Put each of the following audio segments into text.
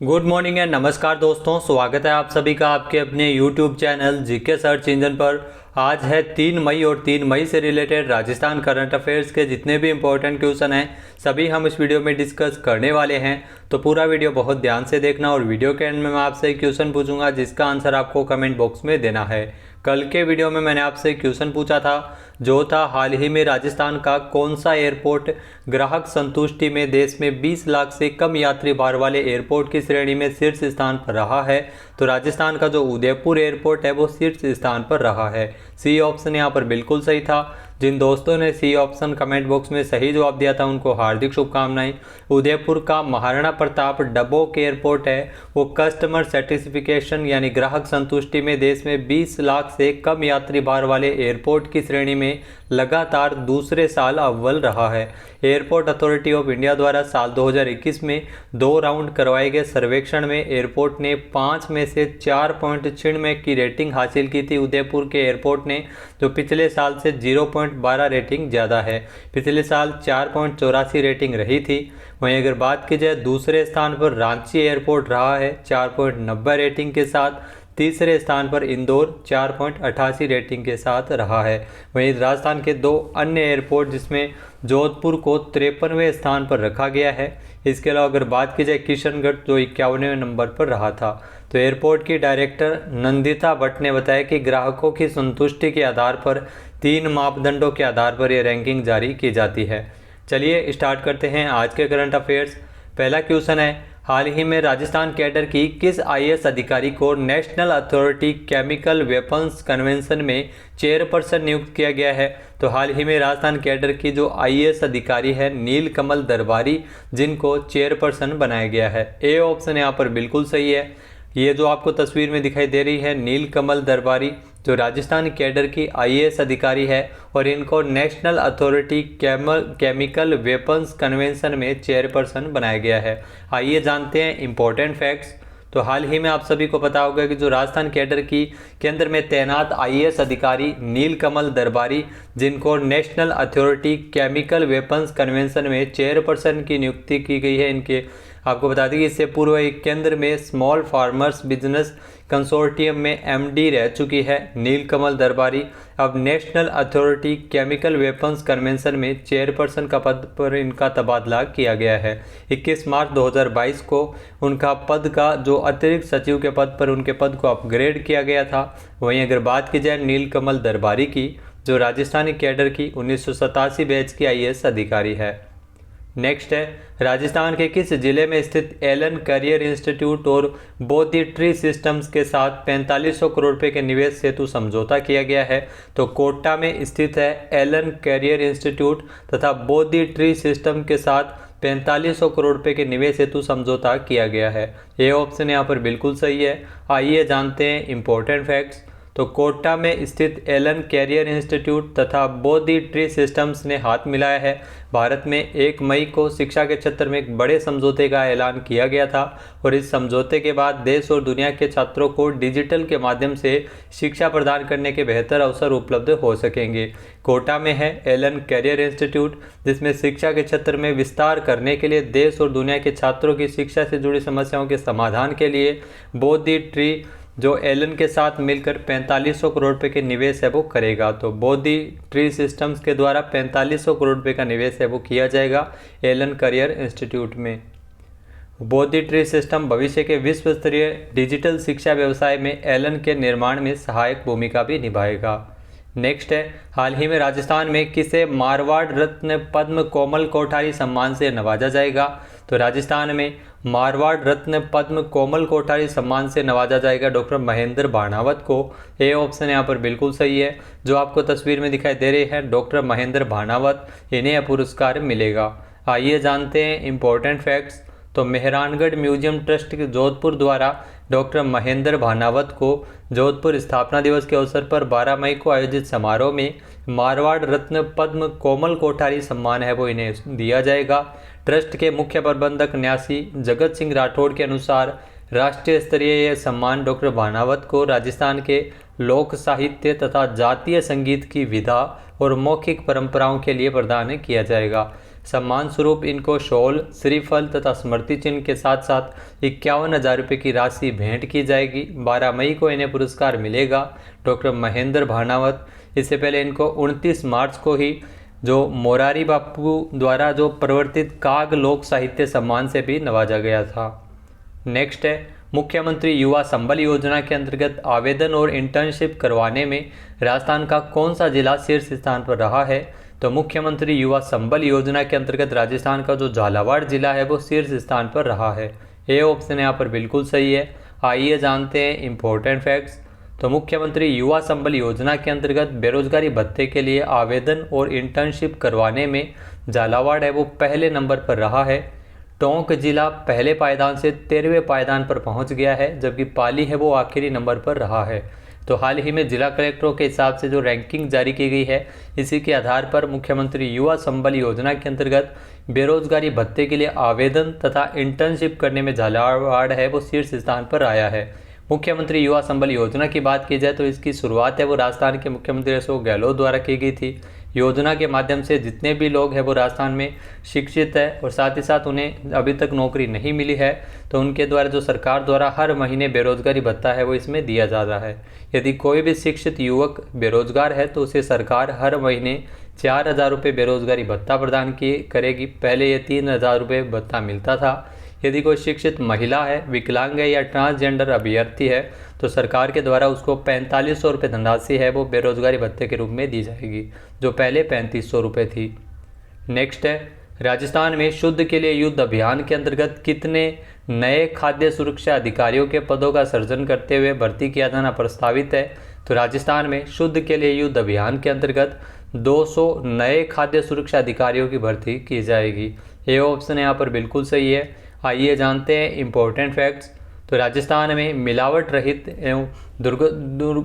Good morning and नमस्कार दोस्तों, स्वागत है आप सभी का आपके अपने YouTube channel GK search engine पर। आज है 3 मई और 3 मई से रिलेटेड राजस्थान करंट अफेयर्स के जितने भी इंपॉर्टेंट क्वेश्चन हैं सभी हम इस वीडियो में डिस्कस करने वाले हैं। तो पूरा वीडियो बहुत ध्यान से देखना और वीडियो के एंड में मैं आपसे एक क्वेश्चन पूछूंगा जिसका आंसर आपको कमेंट बॉक्स में देना है। कल के वीडियो में मैंने आपसे क्वेश्चन पूछा था जो था हाल ही में राजस्थान का कौन सा एयरपोर्ट ग्राहक संतुष्टि में देश में 20 लाख से कम यात्री भार वाले एयरपोर्ट की श्रेणी में शीर्ष स्थान पर रहा है। तो राजस्थान का जो उदयपुर एयरपोर्ट है वो शीर्ष स्थान पर रहा है। सी ऑप्शन यहाँ पर बिल्कुल सही था। जिन दोस्तों ने सी ऑप्शन कमेंट बॉक्स में सही जवाब दिया था उनको हार्दिक शुभकामनाएं। उदयपुर का महाराणा प्रताप डबोक एयरपोर्ट है वो कस्टमर सेटिस्फिकेशन यानी ग्राहक संतुष्टि में देश में 20 लाख से कम यात्री भार वाले एयरपोर्ट की श्रेणी में लगातार दूसरे साल अव्वल रहा है। एयरपोर्ट अथॉरिटी ऑफ इंडिया द्वारा साल 2021 में 2 राउंड करवाए गए सर्वेक्षण में एयरपोर्ट ने 5 में से 4.96 की रेटिंग हासिल की थी। उदयपुर के एयरपोर्ट ने जो पिछले साल से 0.12 रेटिंग ज़्यादा है। पिछले साल 4.84 रेटिंग रही थी। वहीं अगर बात की जाए दूसरे स्थान पर रांची एयरपोर्ट रहा है 4.90 रेटिंग के साथ। तीसरे स्थान पर इंदौर 4.88 रेटिंग के साथ रहा है। वहीं राजस्थान के 2 अन्य एयरपोर्ट जिसमें जोधपुर को 53वें स्थान पर रखा गया है। इसके अलावा अगर बात की जाए किशनगढ़ जो 51वें नंबर पर रहा था। तो एयरपोर्ट की डायरेक्टर नंदिता भट्ट ने बताया कि ग्राहकों की संतुष्टि के आधार पर 3 मापदंडों के आधार पर यह रैंकिंग जारी की जाती है। चलिए स्टार्ट करते हैं आज के करंट अफेयर्स। पहला क्वेश्चन है, हाल ही में राजस्थान कैडर की किस आईएएस अधिकारी को national authority chemical weapons convention में चेयरपर्सन नियुक्त किया गया है। तो हाल ही में राजस्थान कैडर की जो आईएएस अधिकारी है नील कमल दरबारी जिनको चेयरपर्सन बनाया गया है। ए ऑप्शन यहाँ पर बिल्कुल सही है। ये जो आपको तस्वीर में दिखाई दे रही है नील कमल दरबारी जो राजस्थान कैडर की आईएएस अधिकारी है और इनको national authority chemical weapons convention में चेयरपर्सन बनाया गया है। आइए जानते हैं इंपॉर्टेंट फैक्ट्स। तो हाल ही में आप सभी को पता होगा कि जो राजस्थान कैडर की केंद्र में तैनात आईएएस अधिकारी नील कमल दरबारी जिनको national authority chemical weapons convention में चेयरपर्सन की नियुक्ति की गई है। इनके आपको बता दें कि इससे पूर्व एक केंद्र में स्मॉल फार्मर्स बिजनेस कंसोर्टियम में एमडी रह चुकी है नील कमल दरबारी। अब national authority chemical weapons convention में चेयरपर्सन का पद पर इनका तबादला किया गया है। 21 मार्च 2022 को उनका पद का जो अतिरिक्त सचिव के पद पर उनके पद को अपग्रेड किया गया था। वहीं अगर बात की जाए नील कमल दरबारी की जो राजस्थानी कैडर की 1987 बैच की आईएएस अधिकारी है। नेक्स्ट है, राजस्थान के किस जिले में स्थित एलन करियर इंस्टीट्यूट और बोधि ट्री सिस्टम्स के साथ 4500 करोड़ रुपए के निवेश हेतु समझौता किया गया है। तो कोटा में स्थित है एलन करियर इंस्टीट्यूट तथा बोधि ट्री सिस्टम के साथ 4500 करोड़ रुपए के निवेश हेतु समझौता किया गया है। ये ऑप्शन यहाँ पर बिल्कुल सही है। आइए जानते हैं इंपॉर्टेंट फैक्ट्स। तो कोटा में स्थित एलन कैरियर इंस्टीट्यूट तथा बोधि ट्री सिस्टम्स ने हाथ मिलाया है। भारत में 1 मई को शिक्षा के क्षेत्र में एक बड़े समझौते का ऐलान किया गया था और इस समझौते के बाद देश और दुनिया के छात्रों को डिजिटल के माध्यम से शिक्षा प्रदान करने के बेहतर अवसर उपलब्ध हो सकेंगे। कोटा में है एलन कैरियर इंस्टीट्यूट जिसमें शिक्षा के क्षेत्र में विस्तार करने के लिए देश और दुनिया के छात्रों की शिक्षा से जुड़ी समस्याओं के समाधान के लिए बोधि ट्री जो एलन के साथ मिलकर 4500 करोड़ रुपए के निवेश है वो करेगा। तो बोधि ट्री सिस्टम्स के द्वारा 4500 करोड़ रुपए का निवेश है वो किया जाएगा एलन करियर इंस्टीट्यूट में। बोधि ट्री सिस्टम भविष्य के विश्व स्तरीय डिजिटल शिक्षा व्यवसाय में एलन के निर्माण में सहायक भूमिका भी निभाएगा। नेक्स्ट है, हाल ही में राजस्थान में किसे मारवाड़ रत्न पद्म कोमल कोठारी सम्मान से नवाजा जाएगा। तो राजस्थान में मारवाड़ रत्न पद्म कोमल कोठारी सम्मान से नवाजा जाएगा डॉक्टर महेंद्र भाणावत को। ए ऑप्शन यहाँ पर बिल्कुल सही है। जो आपको तस्वीर में दिखाई दे रही है डॉक्टर महेंद्र भाणावत इन्हें यह पुरस्कार मिलेगा। आइए जानते हैं इंपॉर्टेंट फैक्ट्स। तो मेहरानगढ़ म्यूजियम ट्रस्ट के जोधपुर द्वारा डॉक्टर महेंद्र भाणावत को जोधपुर स्थापना दिवस के अवसर पर 12 मई को आयोजित समारोह में मारवाड़ रत्न पद्म कोमल कोठारी सम्मान है वो इन्हें दिया जाएगा। ट्रस्ट के मुख्य प्रबंधक न्यासी जगत सिंह राठौड़ के अनुसार राष्ट्रीय स्तरीय यह सम्मान डॉक्टर भाणावत को राजस्थान के लोक साहित्य तथा जातीय संगीत की विधा और मौखिक परंपराओं के लिए प्रदान किया जाएगा। सम्मान स्वरूप इनको शॉल, श्रीफल तथा स्मृति चिन्ह के साथ साथ 51,000 रुपये की राशि भेंट की जाएगी। 12 मई को इन्हें पुरस्कार मिलेगा। डॉक्टर महेंद्र भानावत, इससे पहले इनको 29 मार्च को ही जो मोरारी बापू द्वारा जो प्रवर्तित काग लोक साहित्य सम्मान से भी नवाजा गया था। नेक्स्ट है मुख्यमंत्री युवा संबल योजना के अंतर्गत आवेदन और इंटर्नशिप करवाने में राजस्थान का कौन सा जिला शीर्ष स्थान पर रहा है? तो मुख्यमंत्री युवा संबल योजना के अंतर्गत राजस्थान का जो झालावाड़ जिला है वो शीर्ष स्थान पर रहा है। ये ऑप्शन यहाँ पर बिल्कुल सही है। आइए जानते हैं इम्पोर्टेंट फैक्ट्स। तो मुख्यमंत्री युवा संबल योजना के अंतर्गत बेरोजगारी भत्ते के लिए आवेदन और इंटर्नशिप करवाने में झालावाड़ है वो पहले नंबर पर रहा है। टोंक जिला पहले पायदान से 13वें पायदान पर पहुंच गया है, जबकि पाली है वो आखिरी नंबर पर रहा है। तो हाल ही में जिला कलेक्टरों के हिसाब से जो रैंकिंग जारी की गई है, इसी के आधार पर मुख्यमंत्री युवा संबल योजना के अंतर्गत बेरोजगारी भत्ते के लिए आवेदन तथा इंटर्नशिप करने में झालावाड़ है वो शीर्ष स्थान पर आया है। मुख्यमंत्री युवा संबल योजना की बात की जाए तो इसकी शुरुआत है वो राजस्थान के मुख्यमंत्री अशोक गहलोत द्वारा की गई थी। योजना के माध्यम से जितने भी लोग हैं वो राजस्थान में शिक्षित है और साथ ही साथ उन्हें अभी तक नौकरी नहीं मिली है, तो उनके द्वारा जो सरकार द्वारा हर महीने बेरोजगारी भत्ता है वो इसमें दिया जा रहा है। यदि कोई भी शिक्षित युवक बेरोजगार है तो उसे सरकार हर महीने 4,000 रुपये बेरोजगारी भत्ता प्रदान करेगी। पहले ये 3,000 रुपये भत्ता मिलता था। यदि कोई शिक्षित महिला है, विकलांग है या ट्रांसजेंडर अभ्यर्थी है तो सरकार के द्वारा उसको 4500 रुपये धनराशि है वो बेरोजगारी भत्ते के रूप में दी जाएगी, जो पहले 3500 रुपये थी। नेक्स्ट है राजस्थान में शुद्ध के लिए युद्ध अभियान के अंतर्गत कितने नए खाद्य सुरक्षा अधिकारियों के पदों का सृजन करते हुए भर्ती किया जाना प्रस्तावित है? तो राजस्थान में शुद्ध के लिए युद्ध अभियान के अंतर्गत 200 नए खाद्य सुरक्षा अधिकारियों की भर्ती की जाएगी। ये ऑप्शन यहाँ पर बिल्कुल सही है। आइए जानते हैं इम्पोर्टेंट फैक्ट्स। तो राजस्थान में मिलावट रहित एवं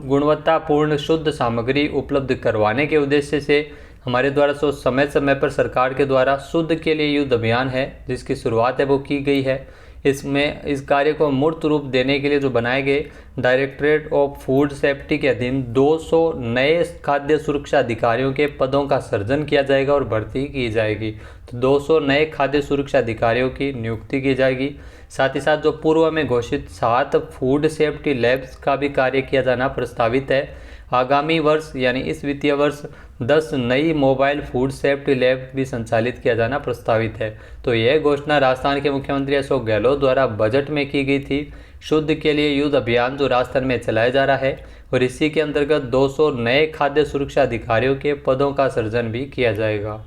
गुणवत्तापूर्ण शुद्ध सामग्री उपलब्ध करवाने के उद्देश्य से हमारे द्वारा समय समय पर सरकार के द्वारा शुद्ध के लिए युद्ध अभियान है जिसकी शुरुआत है वो की गई है। इसमें इस कार्य को मूर्त रूप देने के लिए जो बनाए गए डायरेक्टरेट ऑफ फूड सेफ्टी के अधीन 200 नए खाद्य सुरक्षा अधिकारियों के पदों का सृजन किया जाएगा और भर्ती की जाएगी। तो 200 नए खाद्य सुरक्षा अधिकारियों की नियुक्ति की जाएगी। साथ ही साथ जो पूर्व में घोषित 7 फूड सेफ्टी लैब्स का भी कार्य किया जाना प्रस्तावित है। आगामी वर्ष यानी इस वित्तीय वर्ष 10 नई मोबाइल फूड सेफ्टी लैब भी संचालित किया जाना प्रस्तावित है। तो यह घोषणा राजस्थान के मुख्यमंत्री अशोक गहलोत द्वारा बजट में की गई थी। शुद्ध के लिए युद्ध अभियान जो राजस्थान में चलाया जा रहा है और इसी के अंतर्गत 200 नए खाद्य सुरक्षा अधिकारियों के पदों का सृजन भी किया जाएगा।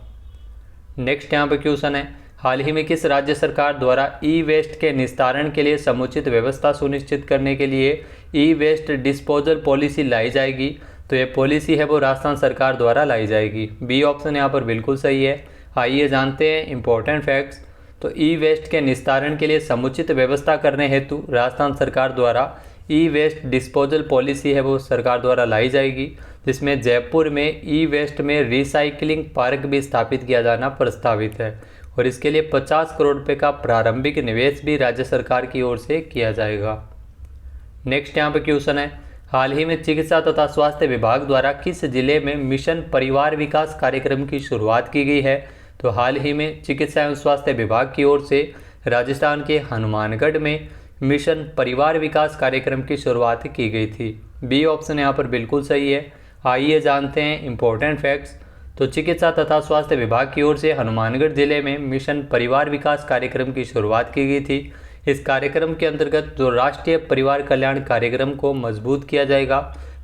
नेक्स्ट यहाँ पर क्वेश्चन है, हाल ही में किस राज्य सरकार द्वारा ई वेस्ट के निस्तारण के लिए समुचित व्यवस्था सुनिश्चित करने के लिए ई वेस्ट डिस्पोजल पॉलिसी लाई जाएगी? तो ये पॉलिसी है वो राजस्थान सरकार द्वारा लाई जाएगी। बी ऑप्शन यहाँ पर बिल्कुल सही है। आइए जानते हैं इम्पोर्टेंट फैक्ट्स। तो ई वेस्ट के निस्तारण के लिए समुचित व्यवस्था करने हेतु राजस्थान सरकार द्वारा ई वेस्ट डिस्पोजल पॉलिसी है वो सरकार द्वारा लाई जाएगी, जिसमें जयपुर में ई वेस्ट में रिसाइकलिंग पार्क भी स्थापित किया जाना प्रस्तावित है और इसके लिए 50 करोड़ रुपये का प्रारंभिक निवेश भी राज्य सरकार की ओर से किया जाएगा। नेक्स्ट यहाँ पे क्वेश्चन है, हाल ही में चिकित्सा तथा स्वास्थ्य विभाग द्वारा किस जिले में मिशन परिवार विकास कार्यक्रम की शुरुआत की गई है? तो हाल ही में चिकित्सा एवं स्वास्थ्य विभाग की ओर से राजस्थान के हनुमानगढ़ में मिशन परिवार विकास कार्यक्रम की शुरुआत की गई थी। बी ऑप्शन यहाँ पर बिल्कुल सही है। आइए जानते हैं इम्पोर्टेंट फैक्ट्स। तो चिकित्सा तथा स्वास्थ्य विभाग की ओर से हनुमानगढ़ जिले में मिशन परिवार विकास कार्यक्रम की शुरुआत की गई थी। इस कार्यक्रम के अंतर्गत जो राष्ट्रीय परिवार कल्याण कार्यक्रम को मजबूत किया जाएगा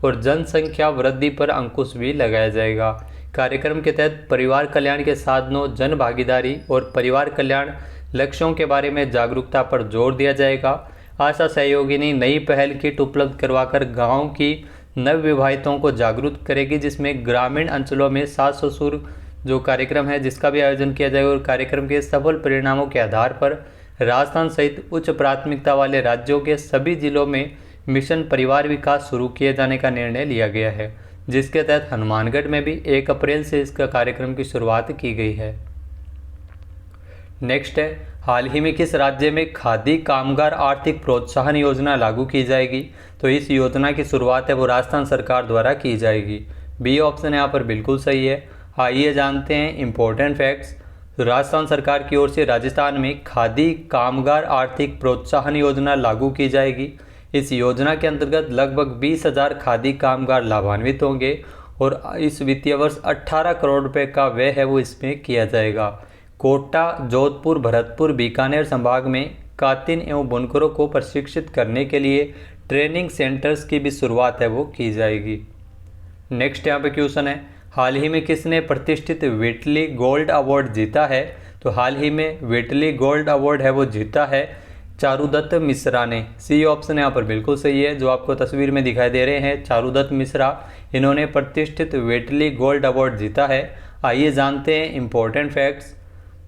और जनसंख्या वृद्धि पर अंकुश भी लगाया जाएगा। कार्यक्रम के तहत परिवार कल्याण के साधनों, जन भागीदारी और परिवार कल्याण लक्ष्यों के बारे में जागरूकता पर जोर दिया जाएगा। आशा सहयोगिनी नई पहल किट उपलब्ध करवाकर गाँव की नवविवाहितों को जागरूक करेगी, जिसमें ग्रामीण अंचलों में सास ससुर जो कार्यक्रम है जिसका भी आयोजन किया जाएगा और कार्यक्रम के सफल परिणामों के आधार पर राजस्थान सहित उच्च प्राथमिकता वाले राज्यों के सभी जिलों में मिशन परिवार विकास शुरू किए जाने का निर्णय लिया गया है, जिसके तहत हनुमानगढ़ में भी 1 अप्रैल से इसका कार्यक्रम की शुरुआत की गई है। नेक्स्ट है, हाल ही में किस राज्य में खादी कामगार आर्थिक प्रोत्साहन योजना लागू की जाएगी? तो इस योजना की शुरुआत है वो राजस्थान सरकार द्वारा की जाएगी। बी ऑप्शन यहाँ पर बिल्कुल सही है। आइए जानते हैं इम्पोर्टेंट फैक्ट्स। तो राजस्थान सरकार की ओर से राजस्थान में खादी कामगार आर्थिक प्रोत्साहन योजना लागू की जाएगी। इस योजना के अंतर्गत लगभग 20,000 खादी कामगार लाभान्वित होंगे और इस वित्तीय वर्ष 18 करोड़ रुपए का व्यय है वो इसमें किया जाएगा। कोटा, जोधपुर, भरतपुर, बीकानेर संभाग में कातिन एवं बुनकरों को प्रशिक्षित करने के लिए ट्रेनिंग सेंटर्स की भी शुरुआत है वो की जाएगी। नेक्स्ट यहाँ पे क्वेश्चन है, हाल ही में किसने प्रतिष्ठित व्हिटली गोल्ड अवार्ड जीता है? तो हाल ही में व्हिटली गोल्ड अवार्ड है वो जीता है चारुदत्त मिश्रा ने। सी ऑप्शन यहाँ पर बिल्कुल सही है, जो आपको तस्वीर में दिखाई दे रहे हैं चारुदत्त मिश्रा, इन्होंने प्रतिष्ठित व्हिटली गोल्ड अवार्ड जीता है। आइए जानते हैं इम्पोर्टेंट फैक्ट्स।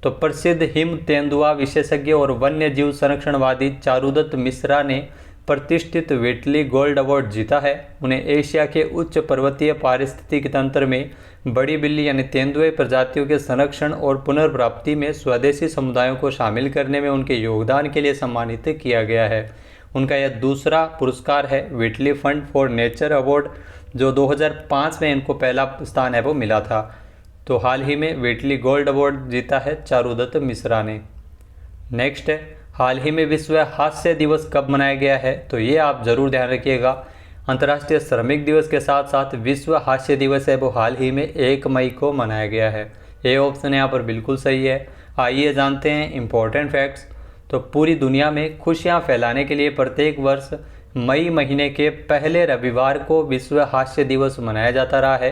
तो प्रसिद्ध हिम तेंदुआ विशेषज्ञ और वन्य जीव संरक्षणवादी चारुदत्त मिश्रा ने प्रतिष्ठित व्हिटली गोल्ड अवार्ड जीता है। उन्हें एशिया के उच्च पर्वतीय पारिस्थितिक तंत्र में बड़ी बिल्ली यानी तेंदुए प्रजातियों के संरक्षण और पुनर्प्राप्ति में स्वदेशी समुदायों को शामिल करने में उनके योगदान के लिए सम्मानित किया गया है। उनका यह दूसरा पुरस्कार है Whitley fund for nature award, जो 2005 में इनको पहला स्थान है वो मिला था। तो हाल ही में व्हिटली गोल्ड अवार्ड जीता है चारुदत्त मिश्रा ने। नेक्स्ट है, हाल ही में विश्व हास्य दिवस कब मनाया गया है? तो ये आप ज़रूर ध्यान रखिएगा। अंतर्राष्ट्रीय श्रमिक दिवस के साथ साथ विश्व हास्य दिवस है वो हाल ही में 1 मई को मनाया गया है। ये ऑप्शन यहाँ पर बिल्कुल सही है। आइए जानते हैं इम्पोर्टेंट फैक्ट्स। तो पूरी दुनिया में खुशियाँ फैलाने के लिए प्रत्येक वर्ष मई महीने के पहले रविवार को विश्व हास्य दिवस मनाया जाता रहा है।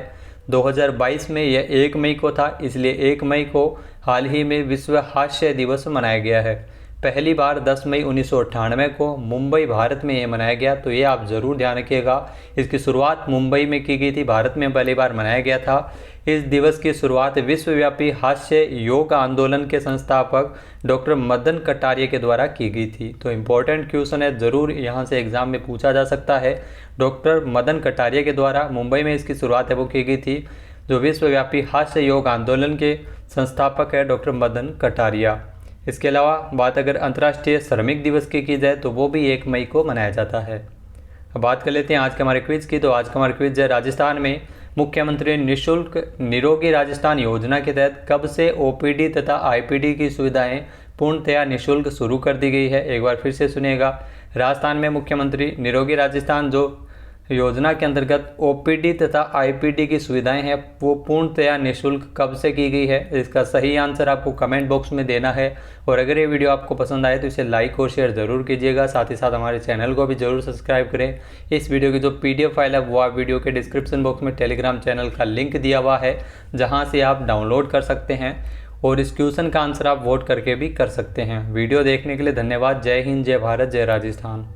2022 में यह 1 मई को था, इसलिए 1 मई को हाल ही में विश्व हास्य दिवस मनाया गया है। पहली बार 10 मई 1998 को मुंबई भारत में ये मनाया गया, तो ये आप ज़रूर ध्यान रखिएगा। इसकी शुरुआत मुंबई में की गई थी, भारत में पहली बार मनाया गया था। इस दिवस की शुरुआत विश्वव्यापी हास्य योग आंदोलन के संस्थापक डॉक्टर मदन कटारिया के द्वारा की गई थी। तो इम्पोर्टेंट क्वेश्चन है, ज़रूर यहाँ से एग्जाम में पूछा जा सकता है। डॉक्टर मदन कटारिया के द्वारा मुंबई में इसकी शुरुआत है वो की गई थी। जो विश्वव्यापी हास्य योग आंदोलन के संस्थापक है डॉक्टर मदन कटारिया। इसके अलावा बात अगर अंतर्राष्ट्रीय श्रमिक दिवस की जाए तो वो भी 1 मई को मनाया जाता है। अब बात कर लेते हैं आज के हमारे क्विज की। तो आज का हमारा क्विज है, राजस्थान में मुख्यमंत्री निःशुल्क निरोगी राजस्थान योजना के तहत कब से ओपीडी तथा आईपीडी की सुविधाएं पूर्णतया निःशुल्क शुरू कर दी गई है? एक बार फिर से सुनिएगा। राजस्थान में मुख्यमंत्री निरोगी राजस्थान जो योजना के अंतर्गत ओपीडी तथा आईपीडी की सुविधाएं हैं वो पूर्णतया निःशुल्क कब से की गई है? इसका सही आंसर आपको कमेंट बॉक्स में देना है। और अगर ये वीडियो आपको पसंद आए तो इसे लाइक और शेयर ज़रूर कीजिएगा। साथ ही साथ हमारे चैनल को भी ज़रूर सब्सक्राइब करें। इस वीडियो की जो PDF फाइल है वो आप वीडियो के डिस्क्रिप्शन बॉक्स में टेलीग्राम चैनल का लिंक दिया हुआ है, जहाँ से आप डाउनलोड कर सकते हैं और इस क्वेश्चन का आंसर आप वोट करके भी कर सकते हैं। वीडियो देखने के लिए धन्यवाद। जय हिंद, जय भारत, जय राजस्थान।